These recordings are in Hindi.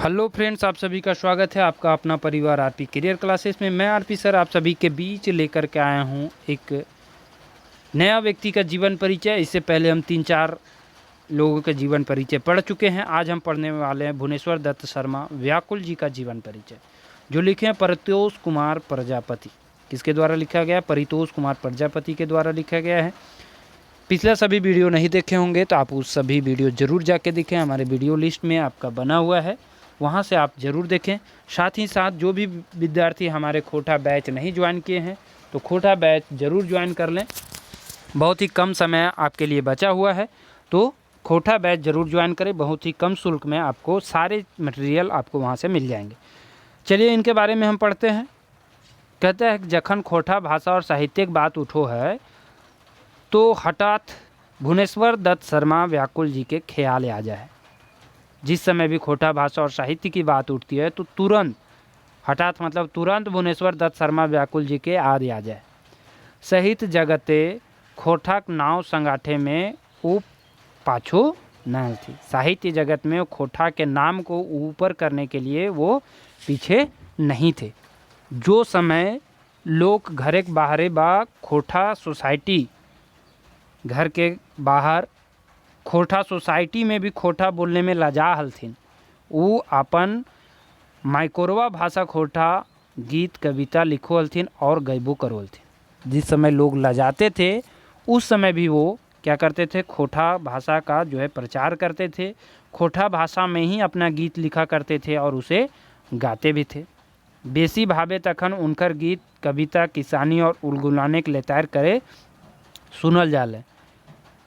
हेलो फ्रेंड्स, आप सभी का स्वागत है आपका अपना परिवार आरपी करियर क्लासेस में। मैं आरपी सर आप सभी के बीच लेकर के आया हूं एक नया व्यक्ति का जीवन परिचय। इससे पहले हम 3-4 लोगों के जीवन परिचय पढ़ चुके हैं। आज हम पढ़ने वाले हैं भुवनेश्वर दत्त शर्मा व्याकुल जी का जीवन परिचय, जो लिखे हैं परितोष कुमार प्रजापति। किसके द्वारा लिखा गया? परितोष कुमार प्रजापति के द्वारा लिखा गया है। पिछला सभी वीडियो नहीं देखे होंगे तो आप उस सभी वीडियो ज़रूर जाके देखें, हमारे वीडियो लिस्ट में आपका बना हुआ है, वहाँ से आप ज़रूर देखें। साथ ही साथ जो भी विद्यार्थी हमारे खोटा बैच नहीं ज्वाइन किए हैं तो खोटा बैच ज़रूर ज्वाइन कर लें। बहुत ही कम समय आपके लिए बचा हुआ है, तो खोटा बैच ज़रूर ज्वाइन करें। बहुत ही कम शुल्क में आपको सारे मटेरियल आपको वहाँ से मिल जाएंगे। चलिए इनके बारे में हम पढ़ते हैं। कहते हैं कि जखन खोटा भाषा और साहित्यिक बात उठो है तो हठात भुवनेश्वर दत्त शर्मा व्याकुल जी के ख्याल आ जाए। जिस समय भी खोटा भाषा और साहित्य की बात उठती है तो तुरंत, हठात मतलब तुरंत भुवनेश्वर दत्त शर्मा व्याकुल जी के याद आ जाए। साहित्य जगते खोटा नाव संगाठे में वो पाछो न थी। साहित्य जगत में खोटा के नाम को ऊपर करने के लिए वो पीछे नहीं थे। जो समय लोग घरे बाहरे बा खोटा सोसाइटी, घर के बाहर खोटा सोसाइटी में भी खोटा बोलने में लजा हलथिन, वो अपन माइकोरवा भाषा खोटा गीत कविता लिखो हलथिन और गैबो करो हलथिन। जिस समय लोग लजाते थे उस समय भी वो क्या करते थे? खोटा भाषा का जो है प्रचार करते थे। खोटा भाषा में ही अपना गीत लिखा करते थे और उसे गाते भी थे। बेसी भावे तखन उनकर गीत कविता किसानी और उलगुलाने के लेतार करे सुनल जाले।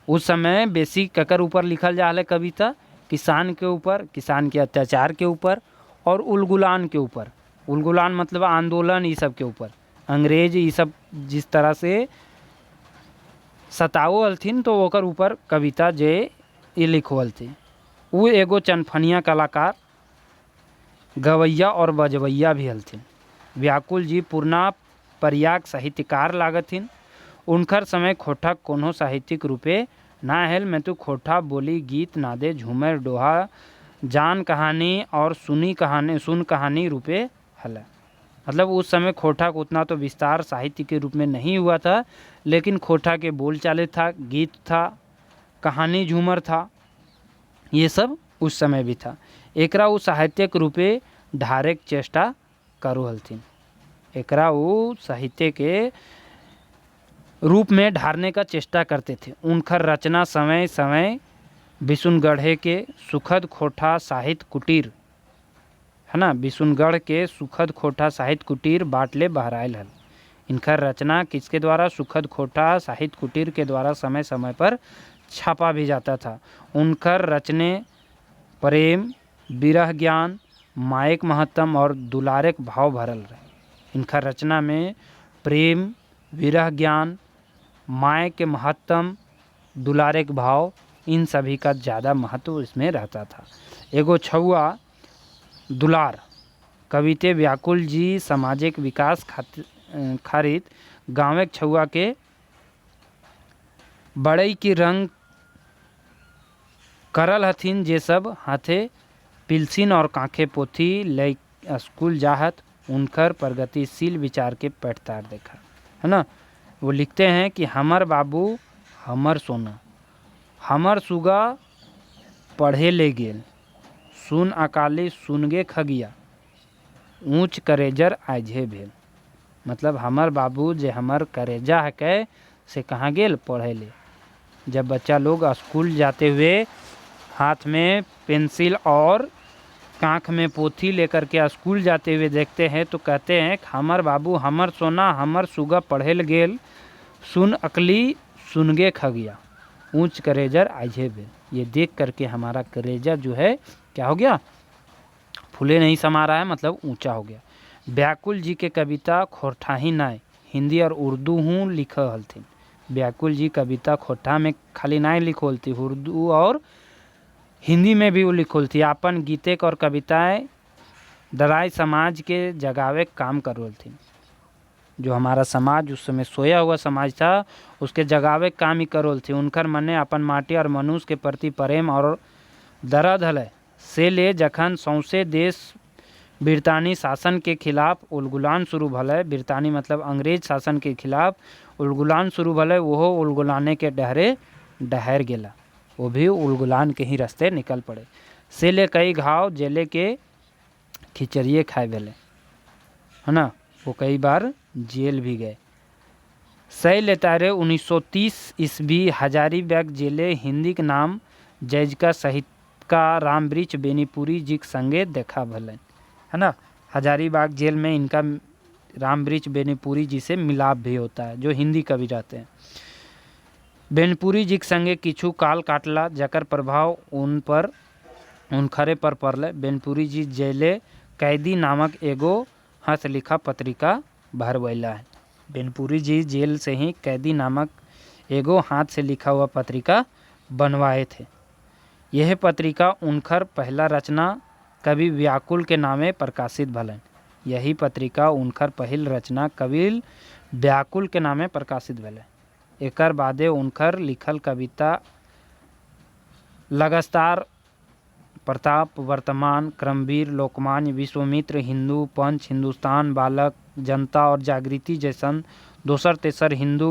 उस समय बेसी ककर ऊपर लिखल जा है कविता? किसान के ऊपर, किसान के अत्याचार के ऊपर और उलगुलान के ऊपर। उलगुलान मतलब आंदोलन, ये सब के ऊपर। अंग्रेज ये सब जिस तरह से सताओ हलथिन तो ओकर ऊपर कविता जे ये लिखो हलथिन। वो एगो चनफनिया कलाकार, गवैया और बजवैया भी हलथिन। व्याकुल जी पूर्णा पर्याग साहित्यकार लागथिन। उनकर समय खोटा कोनो साहित्यिक रूपे ना हेल में तो खोटा बोली गीत नादे झूमर डोहा जान कहानी और सुन कहानी रूपे हला। मतलब उस समय खोटा को उतना तो विस्तार साहित्य के रूप में नहीं हुआ था, लेकिन खोटा के बोल चाले था, गीत था, कहानी झूमर था, ये सब उस समय भी था। एकरा वो साहित्यिक रूपे ढारेक चेष्टा करो हलथिन। एकरा वो साहित्य के रूप में ढारने का चेष्टा करते थे। उनकर रचना समय समय बिशुनगढ़े के सुखद खोटा साहित्य कुटीर, है ना, बिशुनगढ़ के सुखद खोटा साहित्य कुटीर बाटले बहरायल हल। इनकर रचना किसके द्वारा? सुखद खोटा साहित्य कुटीर के द्वारा समय समय पर छापा भी जाता था। उनकर रचने प्रेम, विरह ज्ञान, मायक महत्तम और दुलारेक भाव भरल रहे। इनकर रचना में प्रेम, विरह ज्ञान, माय के महत्तम, दुलारे के भाव, इन सभी का ज़्यादा महत्व इसमें रहता था। एगो छुआ दुलार कविते व्याकुल जी सामाजिक विकास खातिर गाँव के छुआ के बड़ई की रंग करल हथिन, जे सब हाथे पिलसिन और कांखे पोथी ले स्कूल जाहत। उनकर प्रगतिशील विचार के पटतार देखा, है ना। वो लिखते हैं कि हमर बाबू हमर सोना, हमर सुगा पढ़े ले गेल, सुन अकाली सुनगे खगिया, ऊंच करेजर आइजे भेल। मतलब हमर बाबू जे हमर करेजा है कै से कहाँ गेल? पढ़े ले। जब बच्चा लोग स्कूल जाते हुए हाथ में पेंसिल और कांख में पोथी लेकर के स्कूल जाते हुए देखते हैं तो कहते हैं हमर बाबू हमर सोना, हमर सुगा पढ़े गेल, सुन अकली सुनगे खगिया, ऊंच करेजर आइजे भेल। ये देख करके हमारा करेजा जो है क्या हो गया? फूले नहीं समा रहा है, मतलब ऊंचा हो गया। व्याकुल जी के कविता खोटा ही नाय हिंदी और उर्दू हूँ लिख हलथिन। व्याकुल जी कविता खोटा में खाली नाय लिखोल थी, उर्दू और हिंदी में भी वो लिखोल थी। अपन गीतेक और कविताएं दराई समाज के जगावे काम करोल थी। जो हमारा समाज उस समय सोया हुआ समाज था उसके जगावे काम ही करोल थी। उनकर मने अपन माटी और मनुष्य के प्रति प्रेम और दर्द हले से ले जखन सौंसे देश ब्रितानी शासन के खिलाफ उलगुलान शुरू भले, ब्रितानी मतलब अंग्रेज शासन के खिलाफ उलगुलान शुरू भले, वो उलगुलाने के डहरे डहर गेला, वो भी उलगुलान के ही रास्ते निकल पड़े। से ले कई घाव जेले के खिचड़िए खाए भेले, है ना, वो कई बार जेल भी गए। सही लेता रहे 1930 ईस्वी हजारीबाग जेले हिंदी के नाम जैजका सहित का रामवृक्ष बेनीपुरी जी के संगे देखा भले, है ना। हजारीबाग जेल में इनका रामवृक्ष बेनीपुरी जी से मिलाप भी होता है, जो हिंदी कवि रहते हैं। बेनीपुरी जी के संगे किछु काल काटला, जकर प्रभाव उनखरे पर पड़ले। बेनीपुरी जी जेले कैदी नामक एगो हस्तलिखा पत्रिका भरवैला है। बेनीपुरी जी जेल से ही कैदी नामक एगो हाथ से लिखा हुआ पत्रिका बनवाए थे। यह पत्रिका उनकर पहला रचना कवि व्याकुल के नामे प्रकाशित भलन। यही पत्रिका उनकर पहिल रचना कवि व्याकुल के नामे प्रकाशित भले। एकर बादे उनकर लिखल कविता लगातार प्रताप, वर्तमान, क्रमवीर, लोकमान्य, विश्वामित्र, हिंदू, पंच, हिंदुस्तान, बालक, जनता और जागृति जैसन दोसर तेसर हिंदू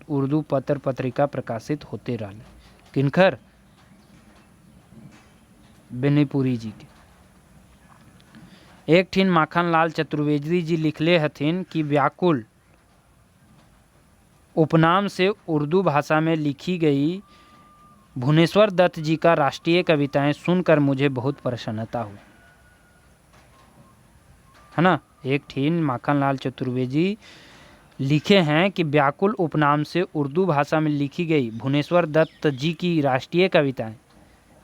उर्दू पत्र पत्रिका प्रकाशित होते रहले। किनकर? बेनीपुरी जी के। एक ठिन माखनलाल चतुर्वेदी जी लिखले हथिन कि व्याकुल उपनाम से उर्दू भाषा में लिखी गई भुवनेश्वर दत्त जी का राष्ट्रीय कविताएं सुनकर मुझे बहुत प्रसन्नता हुई, है ना। एक ठिन माखनलाल चतुर्वेदी लिखे हैं कि व्याकुल उपनाम से उर्दू भाषा में लिखी गई भुवनेश्वर दत्त जी की राष्ट्रीय कविताएं,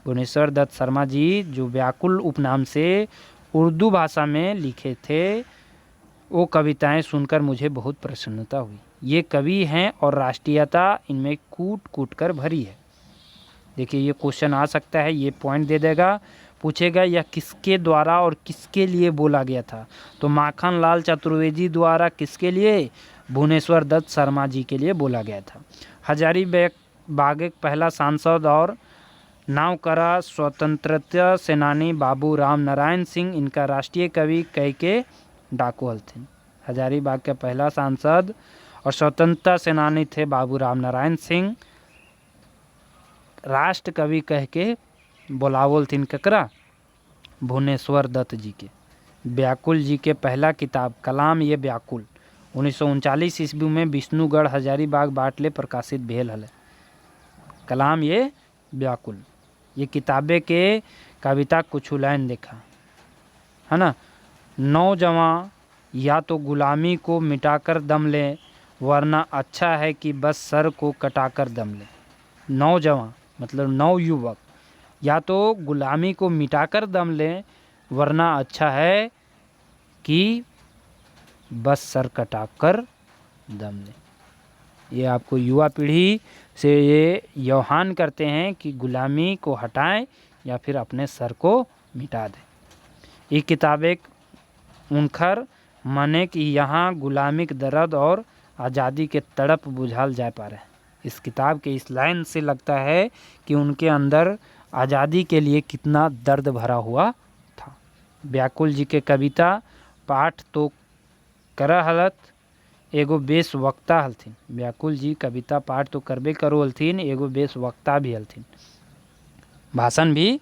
भुवनेश्वर दत्त शर्मा जी जो व्याकुल उपनाम से उर्दू भाषा में लिखे थे, वो कविताएं सुनकर मुझे बहुत प्रसन्नता हुई। ये कवि हैं और राष्ट्रीयता इनमें कूट कूट कर भरी है। देखिए ये क्वेश्चन आ सकता है, ये पॉइंट दे देगा, पूछेगा यह किसके द्वारा और किसके लिए बोला गया था। तो माखनलाल चतुर्वेदी द्वारा किसके लिए? भुवनेश्वर दत्त शर्मा जी के लिए बोला गया था। हजारीबाग के पहला सांसद और नाव करा स्वतंत्रता सेनानी बाबू राम नारायण सिंह इनका राष्ट्रीय कवि कह के डाकू हलथिन। हजारीबाग के पहला सांसद और स्वतंत्रता सेनानी थे बाबू राम नारायण सिंह, राष्ट्र कवि कह के बोलावल थिन ककरा? भुवनेश्वर दत्त जी के। व्याकुल जी के पहला किताब कलाम ये व्याकुल 1939 ईस्वी में विष्णुगढ़ हजारीबाग बाटले प्रकाशित भेल हले। कलाम ये व्याकुल, ये किताबे के कविता कुछ लाइन देखा, है ना। नौजवान या तो गुलामी को मिटाकर दम ले, वरना अच्छा है कि बस सर को कटाकर दम ले। नौजवान मतलब नवयुवक या तो गुलामी को मिटाकर दम ले, वरना अच्छा है कि बस सर कटाकर दम ले। ये आपको युवा पीढ़ी से ये आह्वान करते हैं कि गुलामी को हटाएं या फिर अपने सर को मिटा दें। ये किताबें उनखर मने कि यहाँ गुलामी के दर्द और आज़ादी के तड़प बुझाल जा पा रहे हैं। इस किताब के इस लाइन से लगता है कि उनके अंदर आज़ादी के लिए कितना दर्द भरा हुआ था। व्याकुल जी के कविता पाठ तो करा हलत, एगो बेस वक्ता हलथिन। व्याकुल जी कविता पाठ तो करबे करो हलथिन, एगो बेस वक्ता भी हलथिन, भाषण भी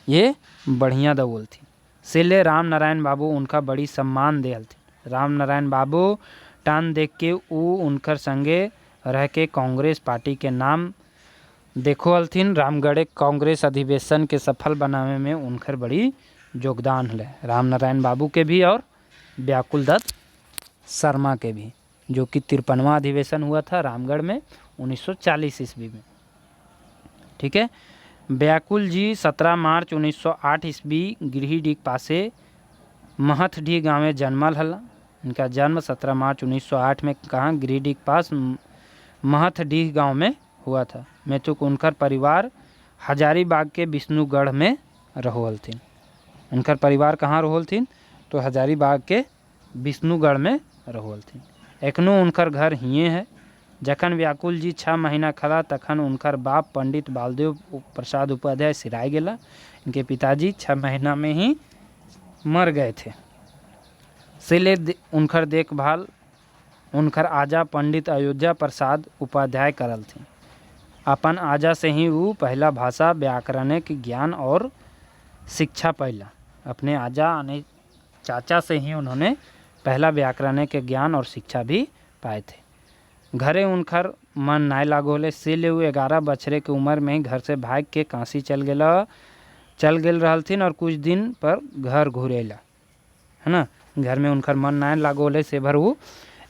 ये बढ़िया दवोलथिन। से ले राम नारायण बाबू उनका बड़ी सम्मान दे हलथिन। राम नारायण बाबू टान देख के ऊ उनकर संगे रह के कांग्रेस पार्टी के नाम देखो हलथिन। रामगढ़ कांग्रेस अधिवेशन के सफल बनावे में उनकर बड़ी योगदान है, राम नारायण बाबू के भी और व्याकुल दत्त शर्मा के भी, जो कि 53वां अधिवेशन हुआ था रामगढ़ में 1940 ईस्वी में। ठीक है। व्याकुल जी 17 मार्च 1908 ईस्वी गिरिडीह पासे महथडीह गाँव में जन्मल हला। इनका जन्म 17 मार्च 1908 में कहाँ? गिरिडीह पास महथडीह गांव में हुआ था। मैं तो उनकर परिवार हजारीबाग के विष्णुगढ़ में रहो हलथिन। उनकर परिवार कहाँ रहो हलथिन? तो हजारीबाग के विष्णुगढ़ में रहो हलथिन। एखनो उनकर घर हिये है। जखन व्याकुल जी 6 महीना खला तखन उनकर बाप पंडित बालदेव प्रसाद उपाध्याय सिराय गेला। इनके पिताजी 6 महीना में ही मर गए थे। सिले उनकर देखभाल उनकर आजा पंडित अयोध्या प्रसाद उपाध्याय करल थे। अपन आजा से ही वो पहला भाषा व्याकरणिक ज्ञान और शिक्षा पैला। अपने आजा यानी चाचा से ही उन्होंने पहला व्याकरणिक ज्ञान और शिक्षा भी पाए थे। घरे उनकर मन नाय लागोले, से ले 11 बछरे के उम्र में ही घर से भाग के काशी चल गेल रहलथिन और कुछ दिन पर घर घुरेला, है ना। घर में उनकर मन नाय लागोले से भर वो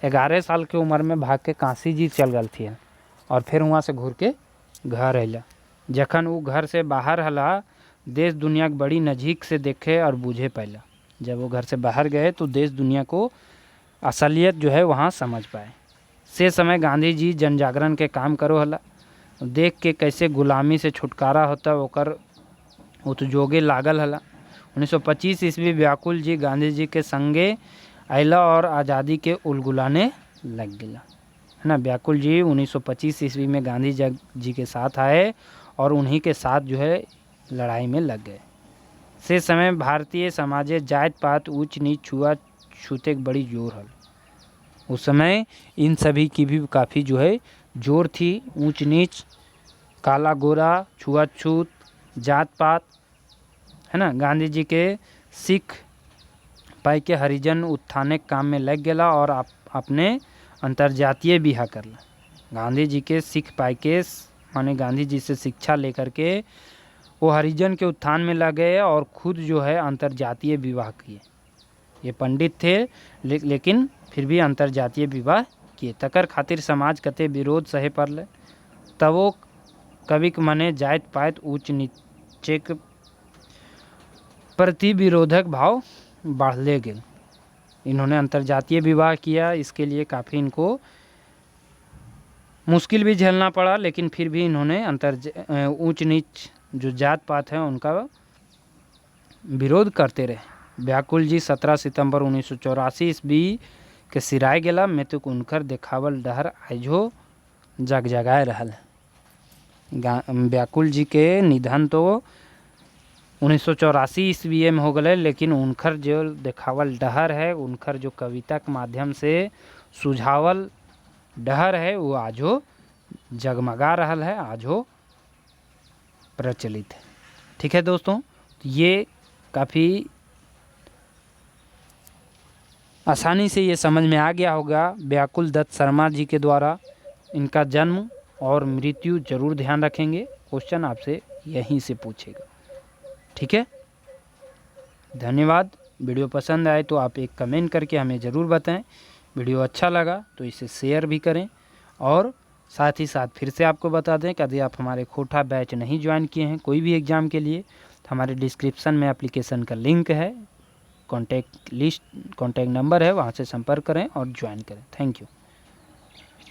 11 साल के उम्र में भाग के काशी जी चल गल थी और फिर वहाँ से घूर के घर अला। जखन वो घर से बाहर हला, देश दुनिया के बड़ी नज़दीक से देखे और बूझे पैला। जब वो घर से बाहर गए तो देश दुनिया को असलियत जो है वहाँ समझ पाए। से समय गांधी जी जन जागरण के काम करो हला, देख के कैसे गुलामी से छुटकारा होता ओकर उतजोगे लागल हला। 1925 ईस्वी व्याकुल जी गांधी जी के संगे अला और आज़ादी के उलगुलाने लग गया, है ना। व्याकुल जी 1925 ईस्वी में गांधी जी के साथ आए और उन्हीं के साथ जो है लड़ाई में लग गए। से समय भारतीय समाजे जात पात ऊंच नीच छुआछूते बड़ी जोर हल। उस समय इन सभी की भी काफ़ी जो है जोर थी। ऊंच नीच, काला गोरा, छुआछूत, जात पात, है ना। गांधी जी के सिख पाई के हरिजन उत्थाने काम में लग गया और अपने अंतर्जातीय बिहा करला। गांधी जी के सिख पाई के माने गांधी जी से शिक्षा लेकर के वो हरिजन के उत्थान में लग गए और खुद जो है अंतर्जातीय विवाह किए। ये पंडित थे लेकिन फिर भी अंतर्जातीय विवाह किए। तकर खातिर समाज कते विरोध सहे पड़ल, तब वो कवि के मने जात पात ऊंच नीचे के प्रति विरोधक भाव बढ़ले गए। इन्होंने अंतर्जातीय विवाह किया, इसके लिए काफ़ी इनको मुश्किल भी झेलना पड़ा, लेकिन फिर भी इन्होंने ऊंच नीच जो जात पात है उनका विरोध करते रहे। व्याकुल जी 17 सितंबर 1984 ईस्वी के सिराय गेला में तो उनकर देखावल डहर आजो जगजगाए रहल। व्याकुल जी के निधन तो 1984 ईस्वी में हो गए, लेकिन उनकर जो देखावल डहर है, उनकर जो कविता के माध्यम से सुझावल डहर है वो आजो जगमगा रहल है, आजो प्रचलित है। ठीक है दोस्तों, ये काफ़ी आसानी से ये समझ में आ गया होगा। व्याकुल दत्त शर्मा जी के द्वारा इनका जन्म और मृत्यु जरूर ध्यान रखेंगे, क्वेश्चन आपसे यहीं से पूछेगा। ठीक है, धन्यवाद। वीडियो पसंद आए तो आप एक कमेंट करके हमें ज़रूर बताएं। वीडियो अच्छा लगा तो इसे शेयर भी करें और साथ ही साथ फिर से आपको बता दें कि यदि आप हमारे खोटा बैच नहीं ज्वाइन किए हैं कोई भी एग्ज़ाम के लिए, तो हमारे डिस्क्रिप्शन में एप्लीकेशन का लिंक है, कॉन्टैक्ट नंबर है, वहाँ से संपर्क करें और ज्वाइन करें। Thank you.